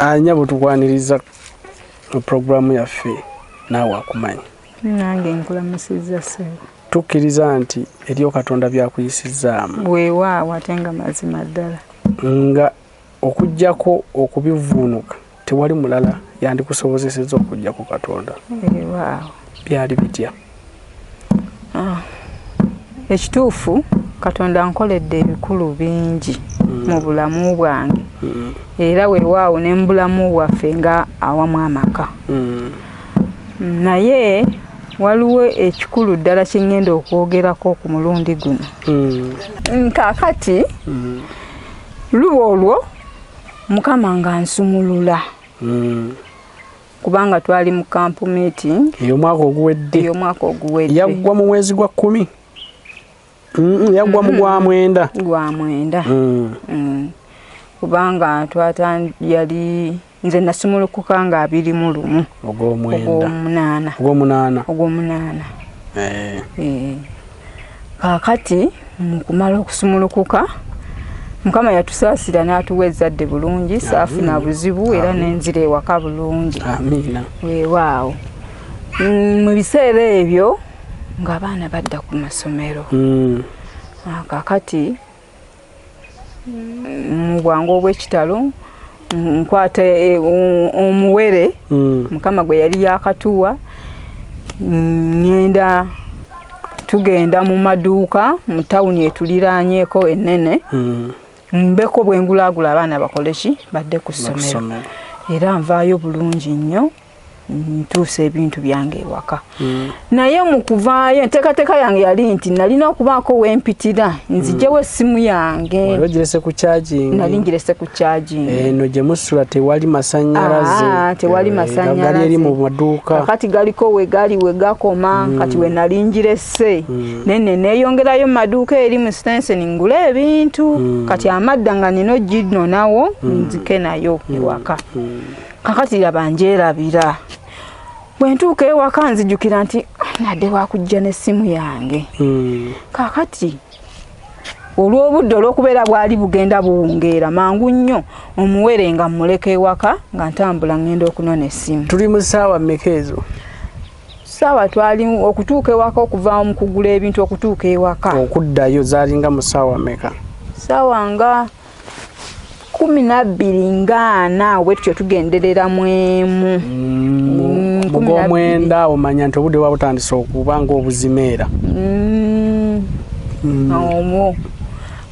anya butukwaniriza programu yaffe Naawe Akumanyi. Nange nkulamusiza se. Tukkiriza nti eriyo Katonda byakuyisizaamu. Weewaawo ate nga mazima ddala. Nga okujjako okubivuunuka tewali mulala yandikusobozesezza okujja ku Katonda. Weewaawo. Byali bitya? Ekituufu Katonda nkoledde ebikulu bingi mu bulamu bwange. Era weewaawo ne mu bulamu bwaffe nga awamu amaka. Naye waliwo ekikulu ddala kye ngenda okwogerako ku mulundi guno. Kaakati luba olwo Mukama nga nsumulula. Kubanga twali mu camp meeting ey'omwaka oguwedde. Yaggwa mu mwezi gwa 10. Yaggwa mu gwa 9. Gwa 9. Kubanga yali nze nasumulukuka nga 21. Ogw'omunaana. Kaakati mu kumala okusumulukuka Mukama yatusaasira n'atuwa ezzadde bulungi, saafuna buzibu era n'enzira ewaka bulungi. Amiina. Weewaawo. Mu biseera ebyo ng'abaana badda ku masomero. Kaakati mu bwangu obw'ekitalo nkwata omuwere Mukama gwe yali yakatuwa, ngenda tugenda mu maduuka mu tawuni etuliraanyeeko ennene. Mbeko bwengulaagula abaana bakoleki badde ku ssomero. Era nvaayo bulungi nnyo ntuusa ebintu byange ewaka. Naye mu kuvaayo enteekateeka yange yali nti nalina okubaako wempitira nziggyewo essimu yange. Ogirese ku charging. Nali ngirese ku charging. Eno gye musula tewali masannyalaze. Tewali masannyalaze. Gali eri mu maduuka. Kati galiko we gakoma. Kati we nali ngirese. Nene neeyongerayo mu maduuka eri mu Stenson ngula ebintu. Kati amadda nga nino gino nawo nzike nayo ewaka. Kakati laba njerabira. Bwe ntuuka ewaka nzijjukira nti nadde wakujja n'essimu yange. Kakati olw'obudde olw'okubeera bwali bugenda buwungeera mangu nnyo omuwere nga mmuleka ewaka nga ntambula ngenda okunona essimu. Tuli mu ssaawa mmeka ezo? Ssaawa twali okutuuka ewaka okuva mu kugula ebintu okutuuka ewaka. Okuddayo zaalinga mu ssaawa mmeka? Ssaawa nga 12 ng'ana bwetutyo tugenderera mu emu. Ogw'omwenda omanya nti obudde bwa butandise okuba ng'obuzimeera. Omwo.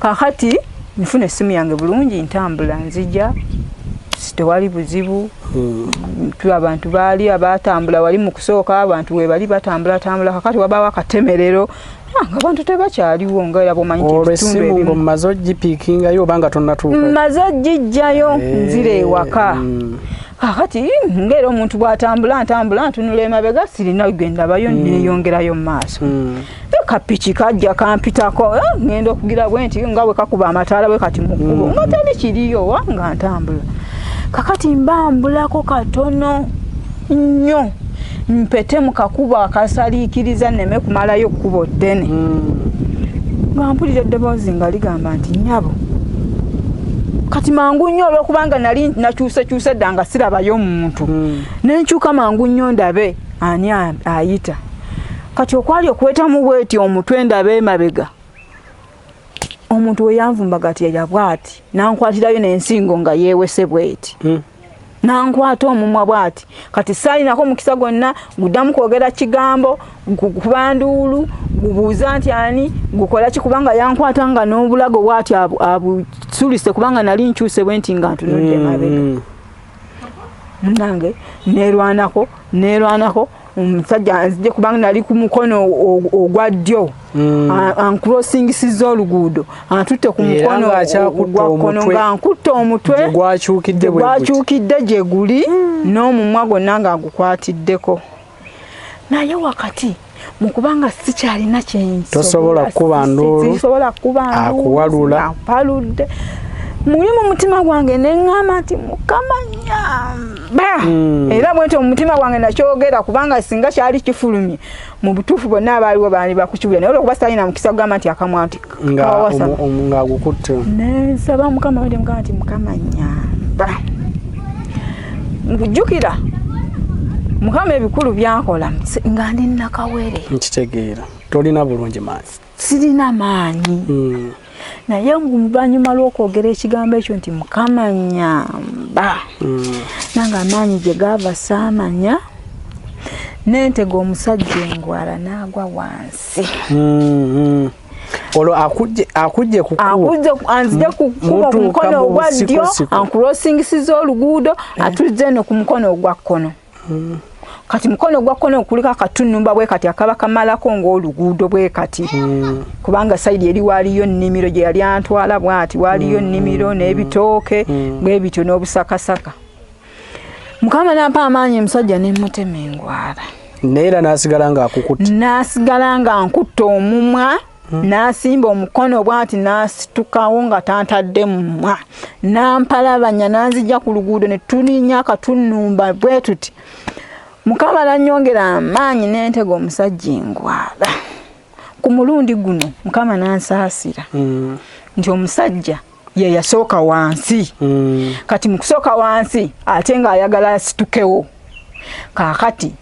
Kaakati nfuna essimu yange bulungi ntambula nzija. Tewali buzibu. Abantu baali abatambula wali mu kusooka abantu we bali batambula. Kakati wabaawo akatemerero nga abantu tebakyaliwo nga era bwomanyi ebitundu ebimu. Mmaze ogipiikingayo oba nga tonnatuuka? Mmaze ogijjayo nzira ewaka. Kakati ng'era omuntu bw'atambula ntunula emabega sirina gendabayo neeyongerayo mu maaso. Kapiki kajja kampitako ngenda okugira bwe nti nga bwe kakuba amataala bwe kati mu kkubo nga tali kiriyo nga ntambula. Kakati mbambulako katono nnyo mpete mu kakubo akasaliikiriza nneme kumalayo kkubo ddene. Nga mpulira eddoboozi nga ligamba nti nnyabo. Kati mangu nnyo olw'okubanga nali nakyusekyuse dda nga sirabayo muntu. Nenkyuka mangu nnyo ndabe ani ayita. Kati okwali okwetamu bweti omutwe ndabe emabega. Omuntu we yanvumbagatiya bw'ati nankwatirayo n'ensingo nga yeewese bweti. Nankwata omumwa bw'ati. Kati saalinako mukisa gonna guddamu kwogera kigambo kuba nduulu gubuuza nti ani gukola ki kubanga yankwata nga n'obulago bw'ati abusulise kubanga nali nkyuse bwe nti nga ntunudde emabega. Nange neerwanako omusajja anzije kubanga nali ku mukono ogwa ddyo ancrossingisiza oluguudo antutte ku mukono ogwa kkono nga nkutte omutwe gwakyukidde gye guli n'omumwa gwonna nga gukwatiddeko. Naye wakati mu kubanga sikyalina tosobola kukuba nduulu akuwalula apaludde muli mu mutima gwange neŋŋamba nti Mukama nnyamba. Era bwentyo mu mutima gwange nakyogera kubanga singa kyali kifulumye mu butuufu bonna abaaliwo baali bakukiwulira naye olwokuba saalina mukisa kugamba nti akamwa nti ng'agukutte. Nsaba Mukama nti Mukama nnyamba. nkujjukira Mukama ebikulu byankola nga ndi nakawere nkitegeera tolina bulungi maanyi sirina maanyi naye ng'oluvannyuma lw'okwogera ekigambo ekyo nti Mukama nyamba nange amaanyi gye gaava saamanya n'entega omusajja engwala n'agwa wansi olwo akujje anzije kukuba ku mukono ogwa ddyo ankurosingisiza oluguudo atuzze eno ku mukono ogwa kkono kati mukono ogwa kkono kuliko akatunumba bwe kati akaba kamalako ng'oluguudo bwe kati kubanga sayidi eri waaliyo nnimiro gye yali antwala bw'ati waaliyo nnimiro n'ebitooke bwe bityo n'obusakasaka Mukama n'ampa amaanyi omusajja ne mmutema engwala naye era n'asigala ng'akukutte n'asigala nga nkutta omumwa n'asimba omukono bw'ati n'asitukawo nga tantadde mumwa n'ampalabanya n'anzijja ku luguudo ne tulinnya akatunumba bwe tuti Mukama n'annyongera amaanyi n'entega omusajja engwala ku mulundi guno Mukama n'ansaasira nti omusajja ye yasooka wansi kati mu kusooka wansi ate ng'ayagala asitukewo kaakati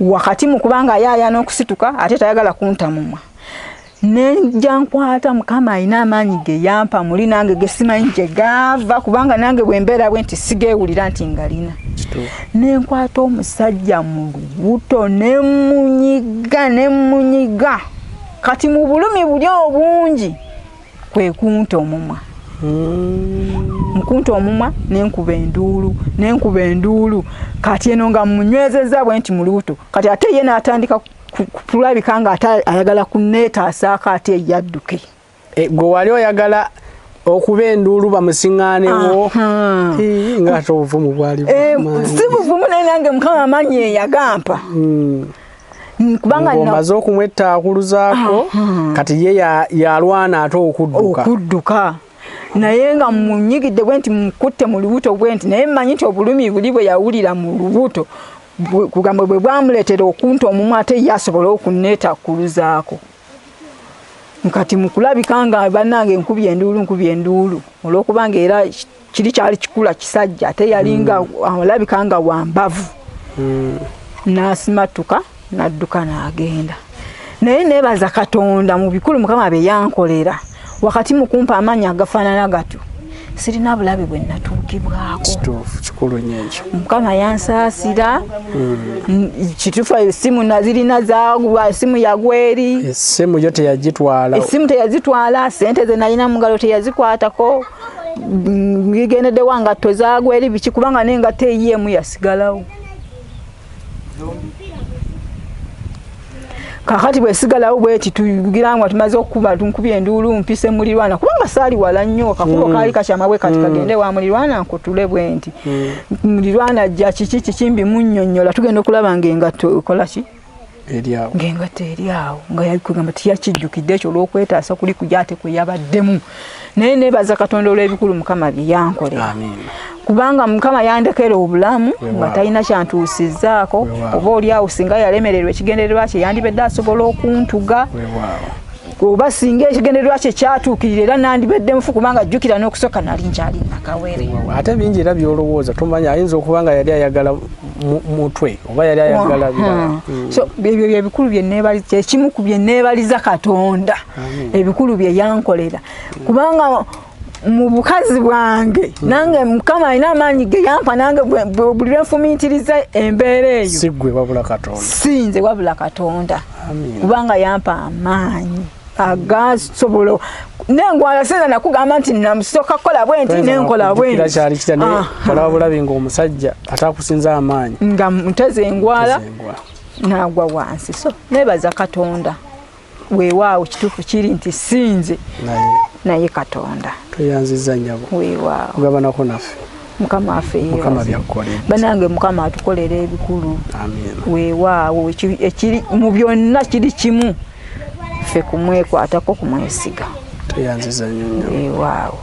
wakati mu kubanga yaaya n'okusituka ate tayagala kuntamumwa nenja nkwata Mukama alina amaanyi ge yampa muli nange ge simanyi gye gaava kubanga nange bwe mbeera bwe nti sigeewulira nti ngalina nenkwata omusajja mu lubuto nemunyiga kati mu bulumi buli obungi kwe kunta omumwa nkunta omumwa nenkuba enduulu kati eno nga munywezeza bwe nti mu lubuto kati ate ye n'atandika kulabika nga ayagala kunneetaasaako ate yadduke gwe wali oyagala okuba enduulu bamusiŋŋaanewo ng'ate obuvumu bwali si buvumu naye nange Mukama amaanyi eyagampa kubanga omaze okumwettaakuluzaako kati ye yalwana ate okudduka naye nga munyigidde bwe nti mukutte mu lubuto bwe nti naye mmanyi nti obulumi buli bwe yawulira mu lubuto kugamba bwe bwamuleetera okunta omumwa ate yasobola okunneetaakuluzaako kati mukulabika nga bannange nkubye enduulu olw'okubanga era kiri kyali kikula kisajja ate yalinga alabika nga wambavu Nasimatuka n'adduka n'agenda naye neebaza Katonda mu bikulu Mukama bye yankolera wakati mu kumpa amaanyi agafaanana gatyo sirina bulabe bwe natuukibwako kikulu nnyo ekyo Mukama yansaasira kituufu essimu nazirina zaagwa essimu yagweri essimu yo teyazitwala sente ze nalina mu ngalo teyazikwatako ngigendedde wangatto zaagweri biki kubanga n'engatto eyiemu yasigalawo kakati bwe sigalawo bweti tugirangwa tumaze okuba tunkubye enduulu mpise mulirwana kubanga saali wala nnyo kakubo kaali kakyama bwe kati kagende wa mulirwana nkutule bwenti mulirwana jja kikimbi munnyonnyola tugenda okulaba ng'engatto ekola ki ng'engatto eri awo nga yali kugamba tiyakijjukidde ekyo olw'okwetaasa kuli kujja ate kwe yabaddemu naye neebaza Katonda olw'ebikulu Mukama bye yankolera kubanga Mukama yandekera obulamu nga talina kyantuusizzaako oba oliawo singa yalemererwa ekigendererwa kye yandibedde asobola okuntuga oba singa ekigendererwa kye kyatuukirira era nandibedde mufu kubanga jjukira n'okusooka nali nkyali nakawere ate bingi era byolowooza tomanya ayinza okuba nga yali ayagala mutwe oba yali ayagala birala so ebyo byebikulu bye ekimu ku bye neebaliza Katonda ebikulu bye yankolera kubanga mu bukazi bwange nange Mukama alina amaanyi ge yampa nange buli lwenfumiitiriza embeera eyo si ggwe wabula Katonda sinze wabula Katonda kubanga yampa amaanyi agasobola n'engwala sinza nakugamba nti namusooka kukola bwe nti nenkola bwe nti kyali kitya naye olaba bulabi ng'omusajja atakusinza amaanyi nga muteze engwala n'agwa wansi so neebaza Katonda weewaawo kituufu kiri nti sinze naye Katonda tweyanziza nnyabo weewaawo kugabanako naffe Mukama affe Mukama byakkolera banange Mukama atukolera ebikulu weewaawo ekiri mu byonna kiri kimu ffe kumwekwatako kumwesiga tweyanziza nnyo weewaawo